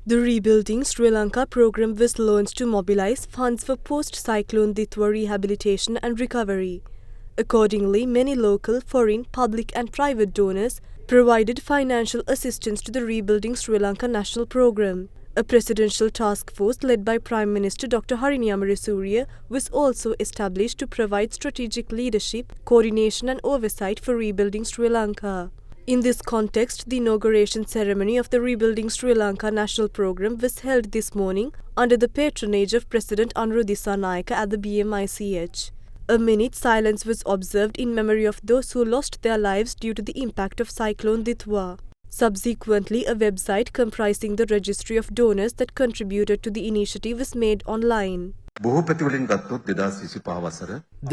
The Rebuilding Sri Lanka program was launched to mobilize funds for post-cyclone Dithwa rehabilitation and recovery. Accordingly, many local, foreign, public and private donors provided financial assistance to the Rebuilding Sri Lanka national program. A presidential task force led by Prime Minister Dr. Harini Amarasuriya was also established to provide strategic leadership, coordination and oversight for Rebuilding Sri Lanka. In this context, the inauguration ceremony of the Rebuilding Sri Lanka national program was held this morning under the patronage of President Anuru Dissanayake at the BMICH. A minute silence was observed in memory of those who lost their lives due to the impact of Cyclone Dithwa. Subsequently, a website comprising the registry of donors that contributed to the initiative was made online. The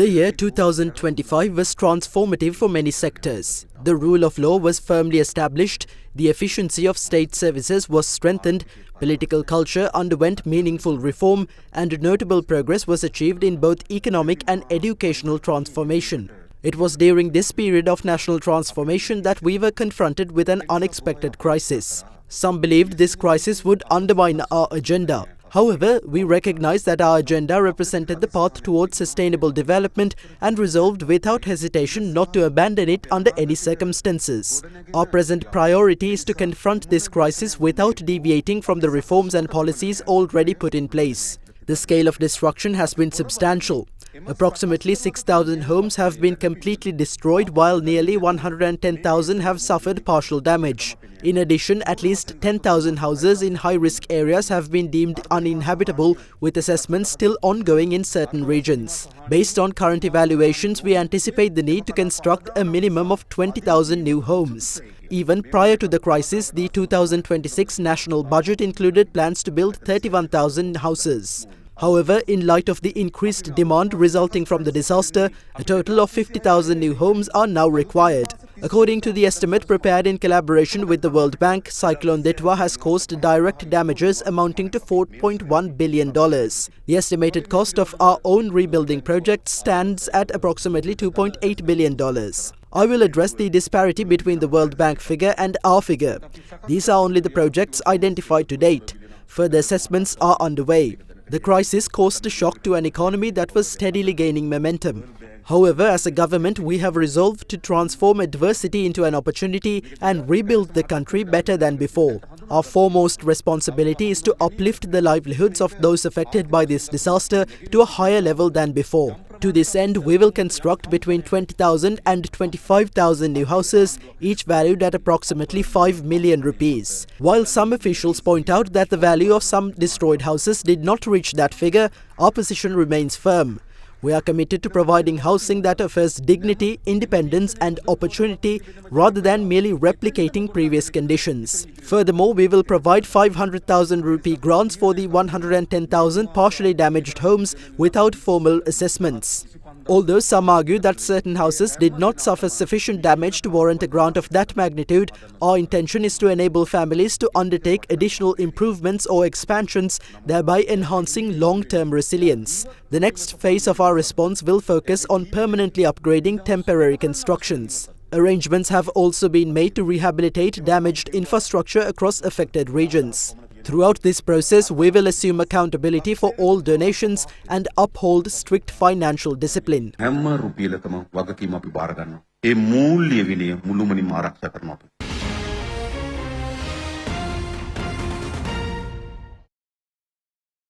year 2025 was transformative for many sectors. The rule of law was firmly established, the efficiency of state services was strengthened, political culture underwent meaningful reform, and notable progress was achieved in both economic and educational transformation. It was during this period of national transformation that we were confronted with an unexpected crisis. Some believed this crisis would undermine our agenda. However, we recognized that our agenda represented the path towards sustainable development and resolved without hesitation not to abandon it under any circumstances. Our present priority is to confront this crisis without deviating from the reforms and policies already put in place. The scale of destruction has been substantial. Approximately 6,000 homes have been completely destroyed while nearly 110,000 have suffered partial damage. In addition, at least 10,000 houses in high-risk areas have been deemed uninhabitable, with assessments still ongoing in certain regions. Based on current evaluations, we anticipate the need to construct a minimum of 20,000 new homes. Even prior to the crisis, the 2026 national budget included plans to build 31,000 houses. However, in light of the increased demand resulting from the disaster, a total of 50,000 new homes are now required. According to the estimate prepared in collaboration with the World Bank, Cyclone Dithwa has caused direct damages amounting to $4.1 billion. The estimated cost of our own rebuilding project stands at approximately $2.8 billion. I will address the disparity between the World Bank figure and our figure. These are only the projects identified to date. Further assessments are underway. The crisis caused a shock to an economy that was steadily gaining momentum. However, as a government, we have resolved to transform adversity into an opportunity and rebuild the country better than before. Our foremost responsibility is to uplift the livelihoods of those affected by this disaster to a higher level than before. To this end, we will construct between 20,000 and 25,000 new houses, each valued at approximately 5 million rupees. While some officials point out that the value of some destroyed houses did not reach that figure, our position remains firm. We are committed to providing housing that offers dignity, independence and opportunity rather than merely replicating previous conditions. Furthermore, we will provide 500,000 rupee grants for the 110,000 partially damaged homes without formal assessments. Although some argue that certain houses did not suffer sufficient damage to warrant a grant of that magnitude, our intention is to enable families to undertake additional improvements or expansions, thereby enhancing long-term resilience. The next phase of our response will focus on permanently upgrading temporary constructions. Arrangements have also been made to rehabilitate damaged infrastructure across affected regions. Throughout this process, we will assume accountability for all donations and uphold strict financial discipline.